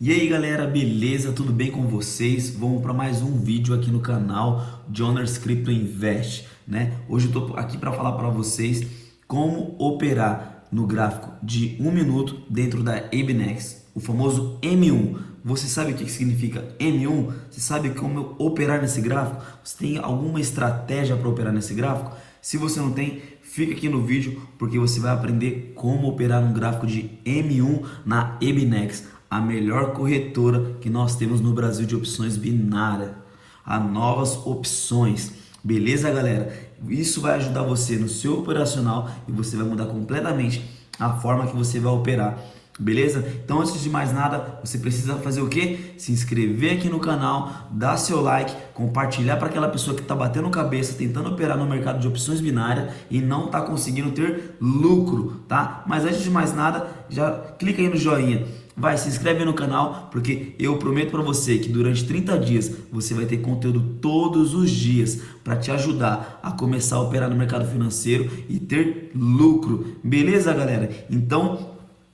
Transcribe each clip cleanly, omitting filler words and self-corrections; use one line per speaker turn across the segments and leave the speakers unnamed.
E aí galera, beleza? Tudo bem com vocês? Vamos para mais um vídeo aqui no canal Johners Crypto Invest, né? Hoje eu tô aqui para falar para vocês como operar no gráfico de 1 minuto dentro da ABNEX, o famoso M1. Você sabe o que significa M1? Você sabe como operar nesse gráfico? Você tem alguma estratégia para operar nesse gráfico? Se você não tem, fica aqui no vídeo porque você vai aprender como operar no gráfico de M1 na ABNEX, a melhor corretora que nós temos no Brasil de opções binárias, a novas opções. Beleza, galera? Isso vai ajudar você no seu operacional e você vai mudar completamente a forma que você vai operar. Beleza? Então, antes de mais nada, você precisa fazer o quê? Se inscrever aqui no canal, dar seu like, compartilhar para aquela pessoa que está batendo cabeça, tentando operar no mercado de opções binárias e não está conseguindo ter lucro, tá? Mas antes de mais nada, já clica aí no joinha. Vai, se inscreve no canal, porque eu prometo para você que durante 30 dias você vai ter conteúdo todos os dias para te ajudar a começar a operar no mercado financeiro e ter lucro. Beleza, galera? Então,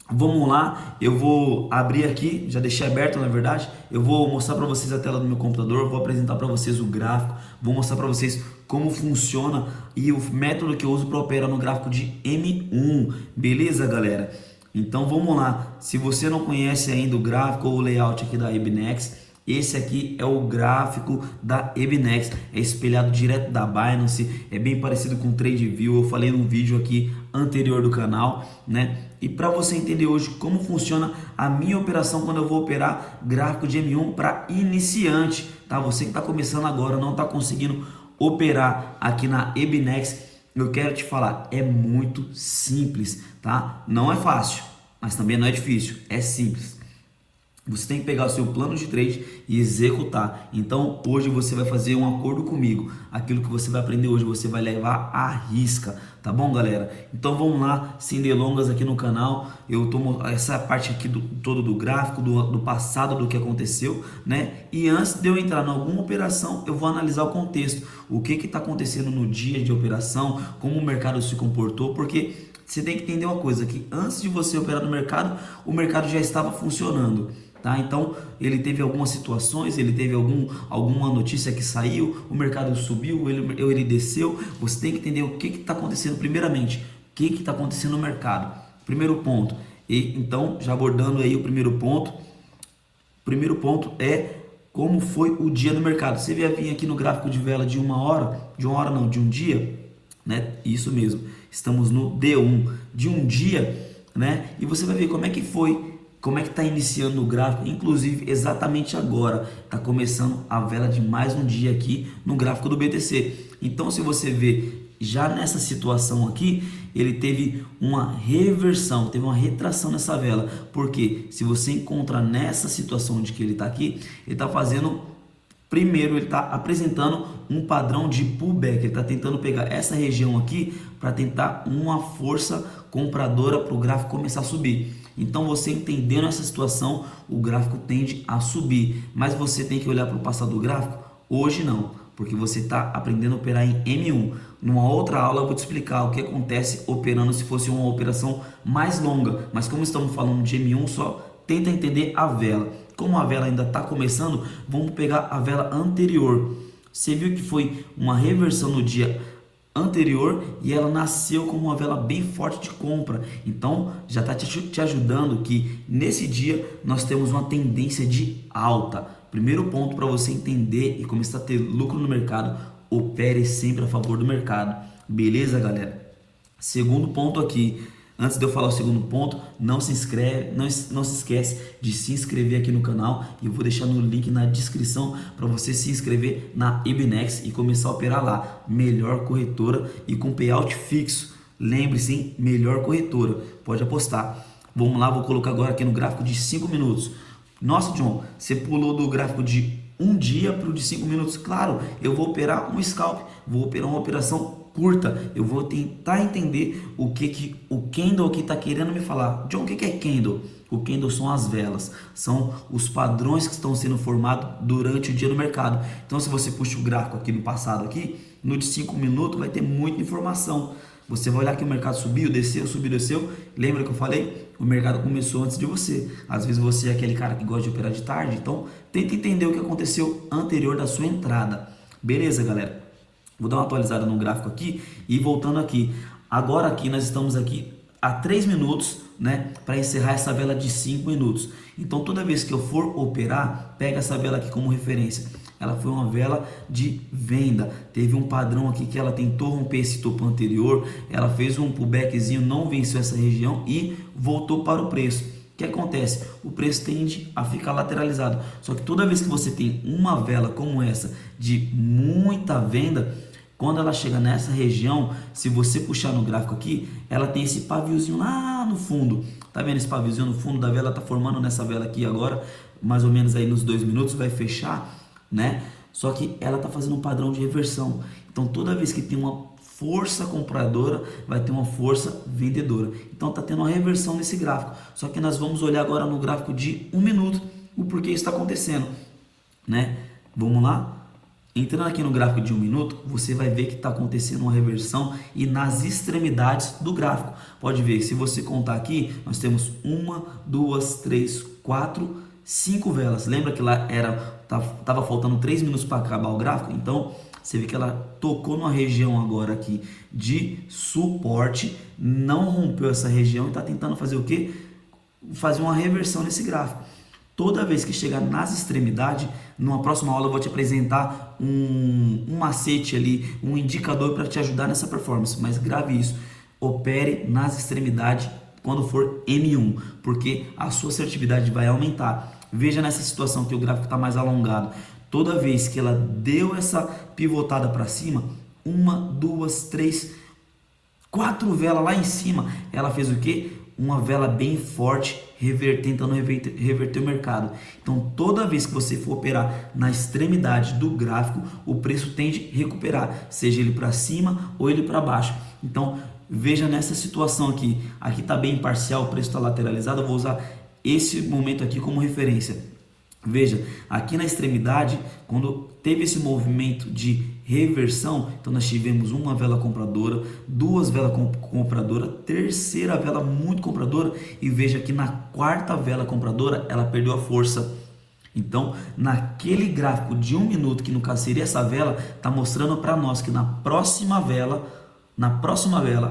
vamos lá, eu vou abrir aqui, já deixei aberto na verdade, eu vou mostrar para vocês a tela do meu computador, vou apresentar para vocês o gráfico, vou mostrar para vocês como funciona e o método que eu uso para operar no gráfico de M1, beleza, galera? Então vamos lá, se você não conhece ainda o gráfico ou o layout aqui da ABNEX, esse aqui é o gráfico da ABNEX, é espelhado direto da Binance, é bem parecido com o TradingView, eu falei num vídeo aqui anterior do canal, né? E para você entender hoje como funciona a minha operação quando eu vou operar gráfico de M1 para iniciante, tá? Você que está começando agora, não está conseguindo operar aqui na ABNEX, eu quero te falar, é muito simples, tá? Não é fácil, mas também não é difícil, é simples. Você tem que pegar o seu plano de trade e executar. Então hoje você vai fazer um acordo comigo. Aquilo que você vai aprender hoje você vai levar à risca, tá bom, galera? Então vamos lá, sem delongas aqui no canal. Eu tomo essa parte aqui todo do gráfico, do passado, do que aconteceu, né? E antes de eu entrar em alguma operação, eu vou analisar o contexto. O que está acontecendo no dia de operação, como o mercado se comportou, porque você tem que entender uma coisa, que antes de você operar no mercado, o mercado já estava funcionando. Tá? Então ele teve algumas situações, ele teve alguma notícia que saiu, o mercado subiu, ele desceu. Você tem que entender o que está acontecendo primeiramente, o que está acontecendo no mercado. Primeiro ponto, e então já abordando aí o primeiro ponto é como foi o dia no mercado. Você vai vir aqui no gráfico de vela de de um dia, né? Isso mesmo, estamos no D1 de um dia, né? E você vai ver como é que foi. Como é que está iniciando o gráfico? Inclusive, exatamente agora, está começando a vela de mais um dia aqui no gráfico do BTC. Então, se você ver já nessa situação aqui, ele teve uma reversão, teve uma retração nessa vela. Porque se você encontra nessa situação de que ele está aqui, ele está fazendo... Primeiro, ele está apresentando um padrão de pullback, ele está tentando pegar essa região aqui para tentar uma força compradora para o gráfico começar a subir. Então, você entendendo essa situação, o gráfico tende a subir, mas você tem que olhar para o passado do gráfico? Hoje não, porque você está aprendendo a operar em M1. Numa outra aula eu vou te explicar o que acontece operando se fosse uma operação mais longa, mas como estamos falando de M1 só, tenta entender a vela. Como a vela ainda está começando, vamos pegar a vela anterior. Você viu que foi uma reversão no dia anterior e ela nasceu como uma vela bem forte de compra. Então já está te ajudando que nesse dia nós temos uma tendência de alta. Primeiro ponto para você entender e começar a ter lucro no mercado, opere sempre a favor do mercado. Beleza, galera? Segundo ponto aqui. Antes de eu falar o segundo ponto, não se esquece de se inscrever aqui no canal e eu vou deixar no link na descrição para você se inscrever na ABNEX e começar a operar lá. Melhor corretora e com payout fixo. Lembre-se, hein? Melhor corretora. Pode apostar. Vamos lá, vou colocar agora aqui no gráfico de 5 minutos. Nossa, John, você pulou do gráfico de um dia para o de 5 minutos. Claro, eu vou operar um scalp, vou operar uma operação curta. Eu vou tentar entender o que o candle aqui está querendo me falar. John, o que é candle? O candle são as velas, são os padrões que estão sendo formados durante o dia no mercado. Então, se você puxa o gráfico aqui no passado, aqui, no de 5 minutos, vai ter muita informação. Você vai olhar que o mercado subiu, desceu, subiu, desceu. Lembra que eu falei? o mercado começou antes de você. Às vezes você é aquele cara que gosta de operar de tarde, então tenta entender o que aconteceu anterior da sua entrada. Beleza, galera? Vou dar uma atualizada no gráfico aqui e voltando aqui. Agora aqui nós estamos aqui a 3 minutos, né, para encerrar essa vela de 5 minutos. Então toda vez que eu for operar, pega essa vela aqui como referência. Ela foi uma vela de venda, teve um padrão aqui que ela tentou romper esse topo anterior, ela fez um pullbackzinho, não venceu essa região e voltou para o preço. O que acontece? O preço tende a ficar lateralizado, só que toda vez que você tem uma vela como essa de muita venda, quando ela chega nessa região, se você puxar no gráfico aqui, ela tem esse paviozinho lá no fundo. Tá vendo esse paviozinho no fundo da vela? Tá formando nessa vela aqui agora, mais ou menos aí nos 2 minutos, vai fechar, né? Só que ela tá fazendo um padrão de reversão. Então toda vez que tem uma força compradora, vai ter uma força vendedora. Então tá tendo uma reversão nesse gráfico. Só que nós vamos olhar agora no gráfico de 1 minuto o porquê isso está acontecendo, né? Vamos lá? Entrando aqui no gráfico de 1 minuto, você vai ver que está acontecendo uma reversão e nas extremidades do gráfico. Pode ver, se você contar aqui, nós temos 1, 2, 3, 4, 5 velas. Lembra que lá tava faltando 3 minutos para acabar o gráfico? Então, você vê que ela tocou numa região agora aqui de suporte, não rompeu essa região e está tentando fazer o quê? Fazer uma reversão nesse gráfico. Toda vez que chegar nas extremidades, numa próxima aula eu vou te apresentar um macete ali, um indicador para te ajudar nessa performance. Mas grave isso, opere nas extremidades quando for M1, porque a sua assertividade vai aumentar. Veja nessa situação que o gráfico está mais alongado. Toda vez que ela deu essa pivotada para cima, 1, 2, 3, 4 velas lá em cima, ela fez o quê? Uma vela bem forte, tentando reverter o mercado. Então toda vez que você for operar na extremidade do gráfico, o preço tende a recuperar, seja ele para cima ou ele para baixo. Então veja nessa situação aqui está bem parcial, o preço está lateralizado, eu vou usar esse momento aqui como referência. Veja, aqui na extremidade, quando teve esse movimento de reversão, então nós tivemos uma vela compradora, 2 velas compradoras, terceira vela muito compradora e veja que na 4ª vela compradora ela perdeu a força. Então, naquele gráfico de 1 minuto, que no caso seria essa vela, está mostrando para nós que na próxima vela,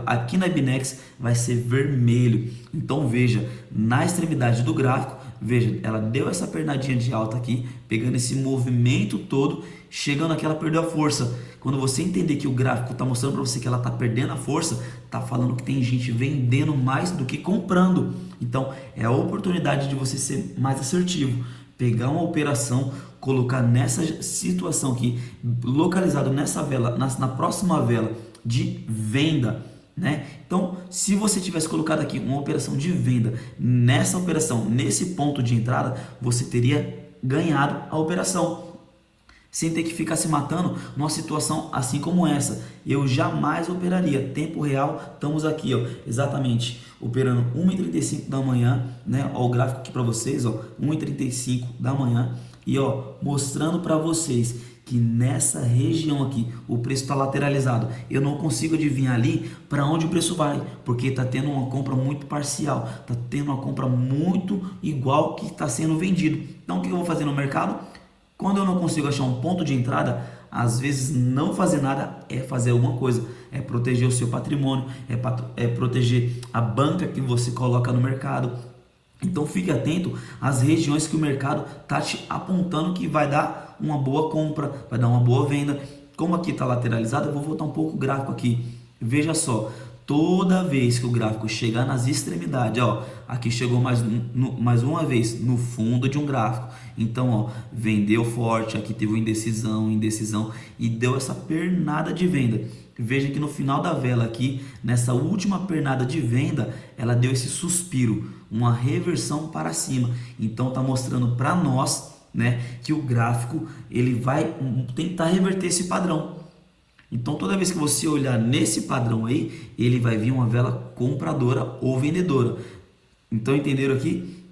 aqui na Ibinex, vai ser vermelho. Então veja, na extremidade do gráfico, veja, ela deu essa pernadinha de alta aqui, pegando esse movimento todo, chegando aqui ela perdeu a força. Quando você entender que o gráfico está mostrando para você que ela está perdendo a força, está falando que tem gente vendendo mais do que comprando. Então é a oportunidade de você ser mais assertivo, pegar uma operação, colocar nessa situação aqui, localizado nessa vela, na próxima vela de venda, né? Então, se você tivesse colocado aqui uma operação de venda nessa operação, nesse ponto de entrada, você teria ganhado a operação, sem ter que ficar se matando numa situação assim como essa. Eu jamais operaria. Tempo real, estamos aqui, ó, exatamente operando 1h35 da manhã, né? Ó, o gráfico aqui para vocês, ó, 1h35 da manhã e ó, mostrando para vocês que nessa região aqui o preço está lateralizado. Eu não consigo adivinhar ali para onde o preço vai, porque está tendo uma compra muito parcial, está tendo uma compra muito igual que está sendo vendido. Então o que eu vou fazer no mercado? Quando eu não consigo achar um ponto de entrada, às vezes não fazer nada é fazer alguma coisa, é proteger o seu patrimônio, é proteger a banca que você coloca no mercado. Então fique atento às regiões que o mercado está te apontando que vai dar uma boa compra, vai dar uma boa venda. Como aqui está lateralizado, eu vou voltar um pouco o gráfico aqui. Veja só, toda vez que o gráfico chegar nas extremidades, ó, aqui chegou mais uma vez no fundo de um gráfico. Então, ó, vendeu forte, aqui teve uma indecisão e deu essa pernada de venda. Veja que no final da vela aqui, nessa última pernada de venda, ela deu esse suspiro, uma reversão para cima. Então tá mostrando para nós, né, que o gráfico ele vai tentar reverter esse padrão. Então toda vez que você olhar nesse padrão aí, ele vai vir uma vela compradora ou vendedora. Então entenderam aqui?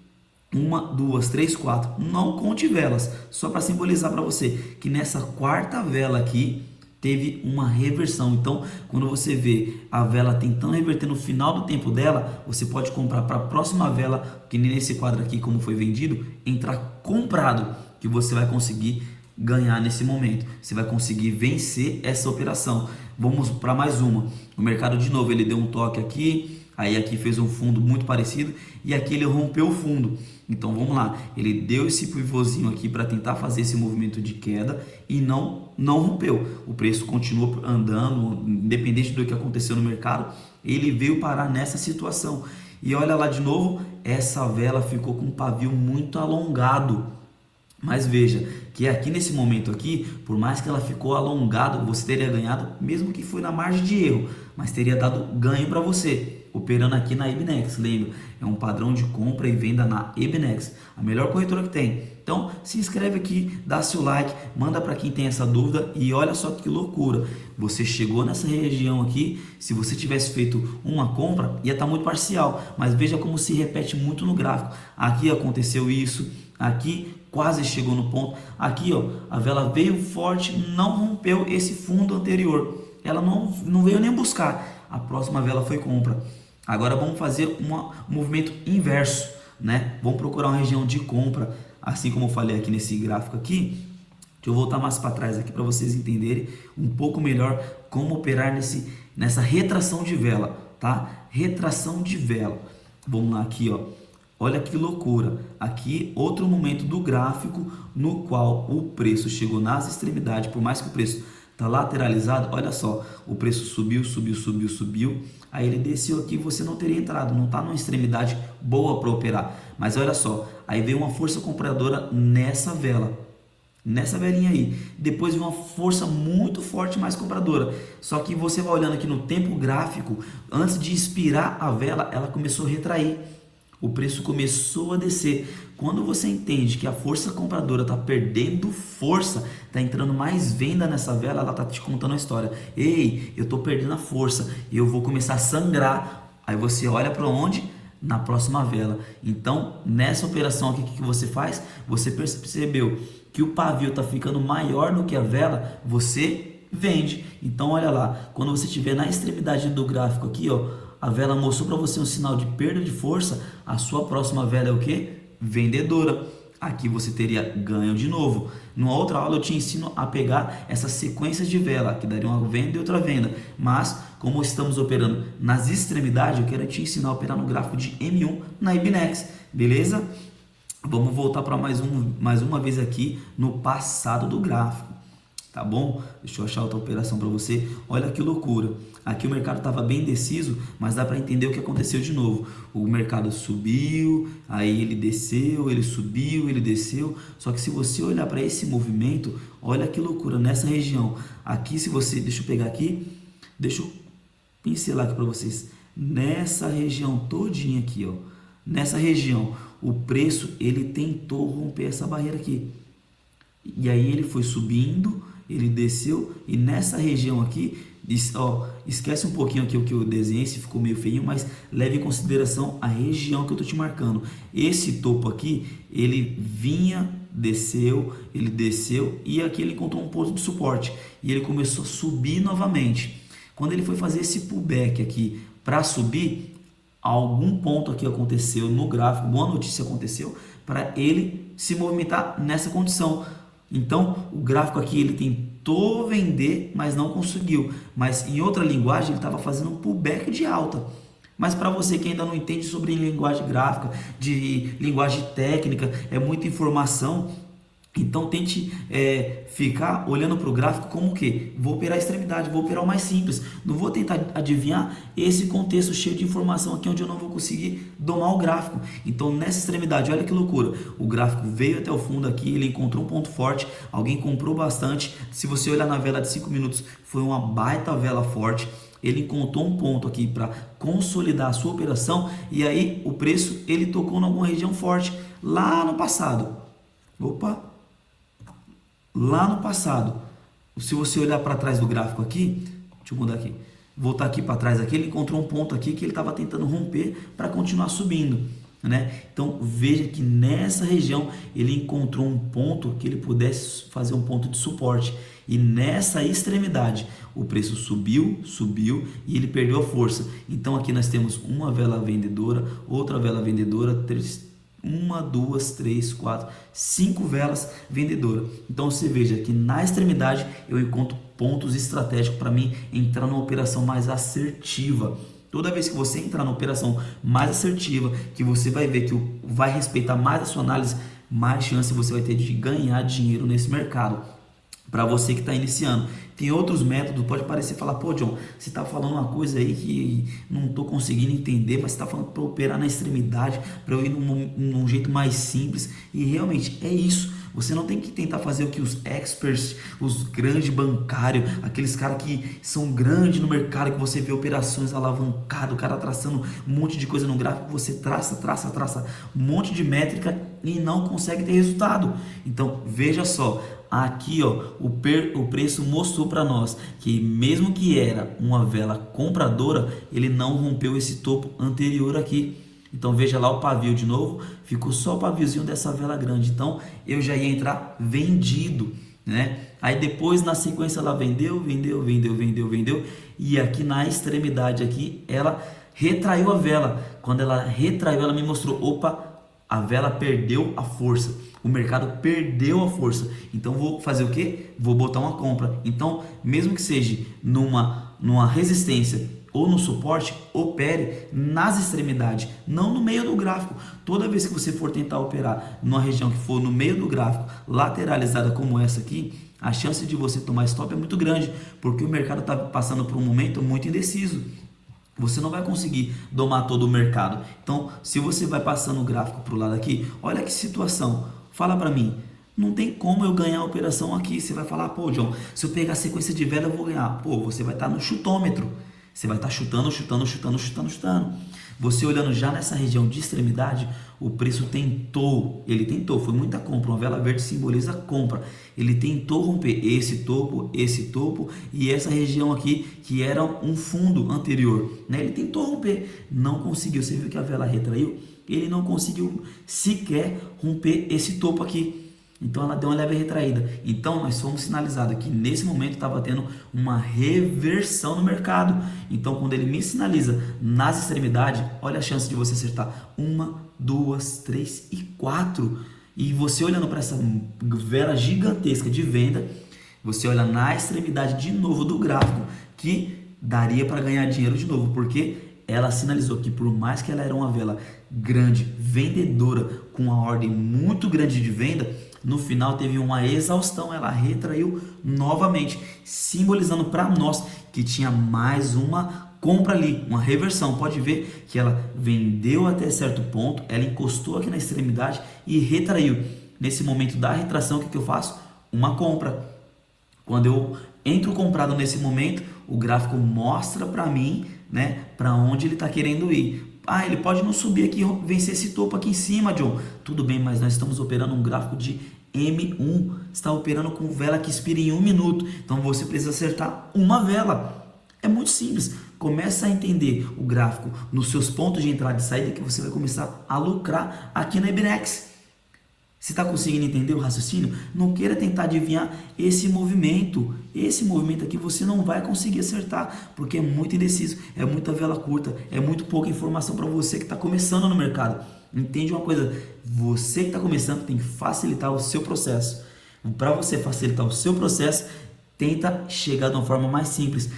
1, 2, 3, 4. Não conte velas, só para simbolizar para você que nessa 4ª vela aqui teve uma reversão. Então, quando você vê a vela tentando reverter no final do tempo dela, você pode comprar para a próxima vela, que nesse quadro aqui, como foi vendido, entrar comprado, que você vai conseguir ganhar nesse momento. Você vai conseguir vencer essa operação. Vamos para mais uma. O mercado de novo, ele deu um toque aqui, aí aqui fez um fundo muito parecido e aqui ele rompeu o fundo. Então vamos lá, ele deu esse pivôzinho aqui para tentar fazer esse movimento de queda e não rompeu. O preço continuou andando, independente do que aconteceu no mercado, ele veio parar nessa situação. E olha lá de novo, essa vela ficou com um pavio muito alongado. Mas veja que aqui nesse momento aqui, por mais que ela ficou alongada, você teria ganhado, mesmo que foi na margem de erro, mas teria dado ganho para você, operando aqui na Ibnex. Lembra, é um padrão de compra e venda na Ibnex, a melhor corretora que tem. Então se inscreve aqui, dá seu like, manda para quem tem essa dúvida e olha só que loucura, você chegou nessa região aqui, se você tivesse feito uma compra ia estar muito parcial, mas veja como se repete muito no gráfico. Aqui aconteceu isso, aqui quase chegou no ponto, aqui ó, a vela veio forte, não rompeu esse fundo anterior, ela não veio nem buscar, a próxima vela foi compra. Agora vamos fazer um movimento inverso, né? Vamos procurar uma região de compra, assim como eu falei aqui nesse gráfico aqui. Deixa eu voltar mais para trás aqui para vocês entenderem um pouco melhor como operar nessa retração de vela, tá? Retração de vela. Vamos lá aqui, ó. Olha que loucura, aqui outro momento do gráfico no qual o preço chegou nas extremidades, por mais que o preço está lateralizado, olha só, o preço subiu, aí ele desceu aqui, você não teria entrado, não está numa extremidade boa para operar, mas olha só, aí veio uma força compradora nessa vela, nessa velinha aí, depois veio uma força muito forte mais compradora, só que você vai olhando aqui no tempo gráfico, antes de expirar a vela, ela começou a retrair. O preço começou a descer. Quando você entende que a força compradora está perdendo força, está entrando mais venda nessa vela, ela está te contando a história. Ei, eu estou perdendo a força, eu vou começar a sangrar. Aí você olha para onde? Na próxima vela. Então, nessa operação aqui, o que você faz? Você percebeu que o pavio está ficando maior do que a vela, você vende. Então, olha lá, quando você estiver na extremidade do gráfico aqui, ó, a vela mostrou para você um sinal de perda de força, a sua próxima vela é o que? Vendedora. Aqui você teria ganho de novo. Numa outra aula eu te ensino a pegar essa sequência de vela, que daria uma venda e outra venda. Mas, como estamos operando nas extremidades, eu quero te ensinar a operar no gráfico de M1 na Ibnex, beleza? Vamos voltar para mais uma vez aqui no passado do gráfico. Tá bom? Deixa eu achar outra operação para você. Olha que loucura. Aqui o mercado estava bem indeciso, mas dá para entender o que aconteceu de novo. O mercado subiu, aí ele desceu, ele subiu, ele desceu. Só que se você olhar para esse movimento, olha que loucura nessa região. Aqui se você, deixa eu pegar aqui, deixa eu pincelar aqui para vocês. Nessa região todinha aqui, ó. Nessa região, o preço ele tentou romper essa barreira aqui. E aí ele foi subindo, ele desceu e nessa região aqui, ó, esquece um pouquinho aqui o que eu desenhei, se ficou meio feio, mas leve em consideração a região que eu tô te marcando. Esse topo aqui, ele vinha, desceu, ele desceu e aqui ele encontrou um ponto de suporte e ele começou a subir novamente. Quando ele foi fazer esse pullback aqui para subir, algum ponto aqui aconteceu no gráfico, boa notícia aconteceu para ele se movimentar nessa condição. Então, o gráfico aqui ele tentou vender, mas não conseguiu. Mas em outra linguagem, ele estava fazendo um pullback de alta. Mas para você que ainda não entende sobre linguagem gráfica, de linguagem técnica, é muita informação. Então tente ficar olhando para o gráfico como o que? Vou operar a extremidade, vou operar o mais simples. Não vou tentar adivinhar esse contexto cheio de informação aqui onde eu não vou conseguir domar o gráfico. Então nessa extremidade, olha que loucura. O gráfico veio até o fundo aqui, ele encontrou um ponto forte, alguém comprou bastante. Se você olhar na vela de 5 minutos, foi uma baita vela forte. Ele encontrou um ponto aqui para consolidar a sua operação e aí o preço ele tocou em alguma região forte lá no passado. Opa! Lá no passado, se você olhar para trás do gráfico aqui, deixa eu mudar aqui, voltar aqui para trás aqui, ele encontrou um ponto aqui que ele estava tentando romper para continuar subindo. né? Então veja que nessa região ele encontrou um ponto que ele pudesse fazer um ponto de suporte, e nessa extremidade o preço subiu e ele perdeu a força. Então aqui nós temos uma vela vendedora, outra vela vendedora, uma, duas, três, quatro, cinco velas vendedoras. Então você veja que na extremidade eu encontro pontos estratégicos para mim entrar numa operação mais assertiva. Toda vez que você entrar na operação mais assertiva, que você vai ver que vai respeitar mais a sua análise, mais chance você vai ter de ganhar dinheiro nesse mercado. Para você que está iniciando, tem outros métodos. Pode parecer falar, pô, John, você está falando uma coisa aí que não estou conseguindo entender, mas você está falando para operar na extremidade, para eu ir num jeito mais simples. E realmente é isso. Você não tem que tentar fazer o que os experts, os grandes bancários, aqueles caras que são grandes no mercado, que você vê operações alavancadas, o cara traçando um monte de coisa no gráfico, você traça um monte de métrica e não consegue ter resultado. Então veja só, aqui ó, o preço mostrou para nós que mesmo que era uma vela compradora, ele não rompeu esse topo anterior aqui. Então veja lá o pavio de novo, ficou só o paviozinho dessa vela grande, então eu já ia entrar vendido, né? Aí depois na sequência ela vendeu, e aqui na extremidade aqui ela retraiu a vela. Quando ela retraiu, ela me mostrou, opa, a vela perdeu a força, o mercado perdeu a força, então vou fazer o que? Vou botar uma compra. Então mesmo que seja numa resistência ou no suporte, opere nas extremidades, não no meio do gráfico. Toda vez que você for tentar operar numa região que for no meio do gráfico, lateralizada como essa aqui, a chance de você tomar stop é muito grande, porque o mercado está passando por um momento muito indeciso. Você não vai conseguir domar todo o mercado. Então, se você vai passando o gráfico para o lado aqui, olha que situação. Fala para mim. Não tem como eu ganhar a operação aqui. Você vai falar, pô, John, se eu pegar a sequência de vela eu vou ganhar. Pô, você vai estar no chutômetro. Você vai estar chutando. Você olhando já nessa região de extremidade, o preço ele tentou, foi muita compra. Uma vela verde simboliza compra. Ele tentou romper esse topo e essa região aqui que era um fundo anterior, né? Ele tentou romper, não conseguiu. Você viu que a vela retraiu? Ele não conseguiu sequer romper esse topo aqui. Então ela deu uma leve retraída. Então nós fomos sinalizados que nesse momento estava tendo uma reversão no mercado. Então quando ele me sinaliza nas extremidades, olha a chance de você acertar 1, 2, 3 e 4. E você olhando para essa vela gigantesca de venda, você olha na extremidade de novo do gráfico que daria para ganhar dinheiro de novo, porque ela sinalizou que por mais que ela era uma vela grande, vendedora, com uma ordem muito grande de venda, no final teve uma exaustão, ela retraiu novamente, simbolizando para nós que tinha mais uma compra ali, uma reversão. Pode ver que ela vendeu até certo ponto, ela encostou aqui na extremidade e retraiu. Nesse momento da retração, o que eu faço? Uma compra. Quando eu entro comprado nesse momento, o gráfico mostra para mim, né, para onde ele está querendo ir. Ah, ele pode não subir aqui e vencer esse topo aqui em cima, John. Tudo bem, mas nós estamos operando um gráfico de M1. Está operando com vela que expira em 1 minuto. Então você precisa acertar uma vela. É muito simples. Começa a entender o gráfico nos seus pontos de entrada e saída que você vai começar a lucrar aqui na IBNX. Você está conseguindo entender o raciocínio? Não queira tentar adivinhar esse movimento. Esse movimento aqui você não vai conseguir acertar, porque é muito indeciso, é muita vela curta, é muito pouca informação para você que está começando no mercado. Entende uma coisa? Você que está começando tem que facilitar o seu processo. Para você facilitar o seu processo, tenta chegar de uma forma mais simples.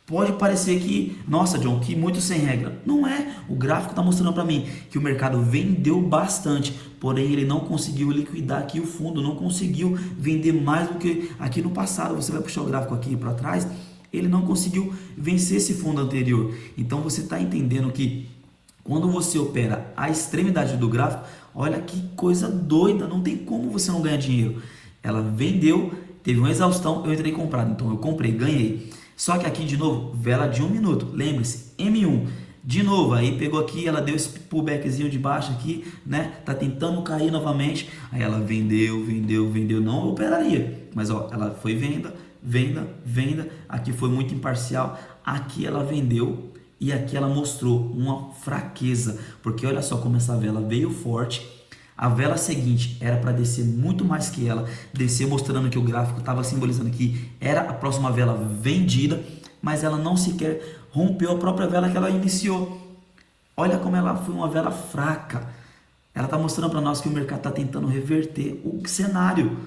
Pode parecer que, nossa, John, que muito sem regra. Não é. O gráfico está mostrando para mim que o mercado vendeu bastante, porém ele não conseguiu liquidar aqui o fundo, não conseguiu vender mais do que aqui no passado. Você vai puxar o gráfico aqui para trás, ele não conseguiu vencer esse fundo anterior. Então você está entendendo que quando você opera a extremidade do gráfico, olha que coisa doida, não tem como você não ganhar dinheiro. Ela vendeu, teve uma exaustão, eu entrei comprado, então eu comprei, ganhei. Só que aqui de novo, vela de 1 minuto, lembre-se, M1, de novo, aí pegou aqui, ela deu esse pullbackzinho de baixo aqui, né, tá tentando cair novamente, aí ela vendeu, não operaria, mas ó, ela foi venda, aqui foi muito imparcial, aqui ela vendeu, e aqui ela mostrou uma fraqueza, porque olha só como essa vela veio forte. A vela seguinte era para descer muito mais que ela, descer mostrando que o gráfico estava simbolizando que era a próxima vela vendida, mas ela não sequer rompeu a própria vela que ela iniciou. Olha como ela foi uma vela fraca. Ela está mostrando para nós que o mercado está tentando reverter o cenário.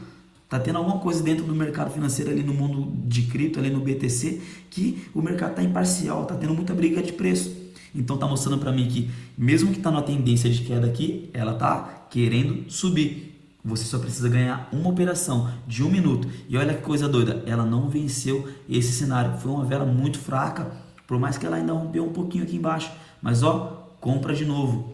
Está tendo alguma coisa dentro do mercado financeiro ali no mundo de cripto, ali no BTC, que o mercado está imparcial, está tendo muita briga de preço. Então está mostrando para mim que mesmo que está na tendência de queda aqui, ela está querendo subir. Você só precisa ganhar uma operação de 1 minuto. E olha que coisa doida, ela não venceu esse cenário. Foi uma vela muito fraca, por mais que ela ainda rompeu um pouquinho aqui embaixo. Mas ó, compra de novo.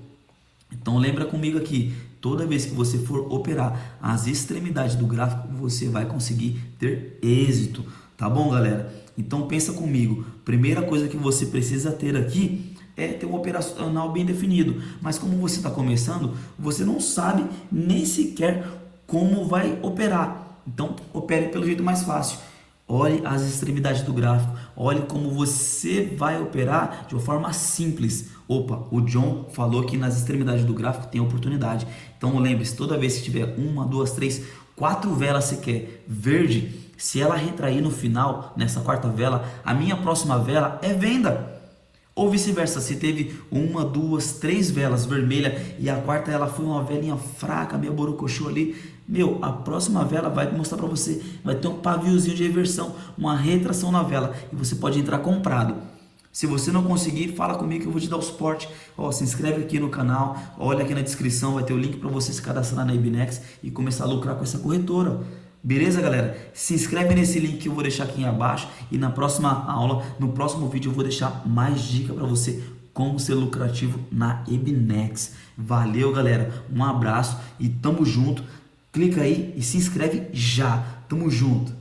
Então lembra comigo aqui, toda vez que você for operar as extremidades do gráfico, você vai conseguir ter êxito. Tá bom, galera? Então pensa comigo, primeira coisa que você precisa ter aqui é ter um operacional bem definido. Mas como você está começando, você não sabe nem sequer como vai operar. Então opere pelo jeito mais fácil. Olhe as extremidades do gráfico, olhe como você vai operar de uma forma simples. Opa, o John falou que nas extremidades do gráfico tem oportunidade. Então lembre-se, toda vez que tiver 1, 2, 3, 4 velas sequer verde, se ela retrair no final, nessa quarta vela, a minha próxima vela é venda. Ou vice-versa, se teve 1, 2, 3 velas vermelhas e a quarta ela foi uma velinha fraca, meio borocochô ali, meu, a próxima vela vai mostrar para você, vai ter um paviozinho de reversão, uma retração na vela e você pode entrar comprado. Se você não conseguir, fala comigo que eu vou te dar o suporte. Ó, se inscreve aqui no canal, olha aqui na descrição, vai ter o link para você se cadastrar na IBNEX e começar a lucrar com essa corretora. Beleza, galera? Se inscreve nesse link que eu vou deixar aqui abaixo e na próxima aula, no próximo vídeo eu vou deixar mais dica para você como ser lucrativo na IBNEX. Valeu, galera. Um abraço e tamo junto. Clica aí e se inscreve já. Tamo junto.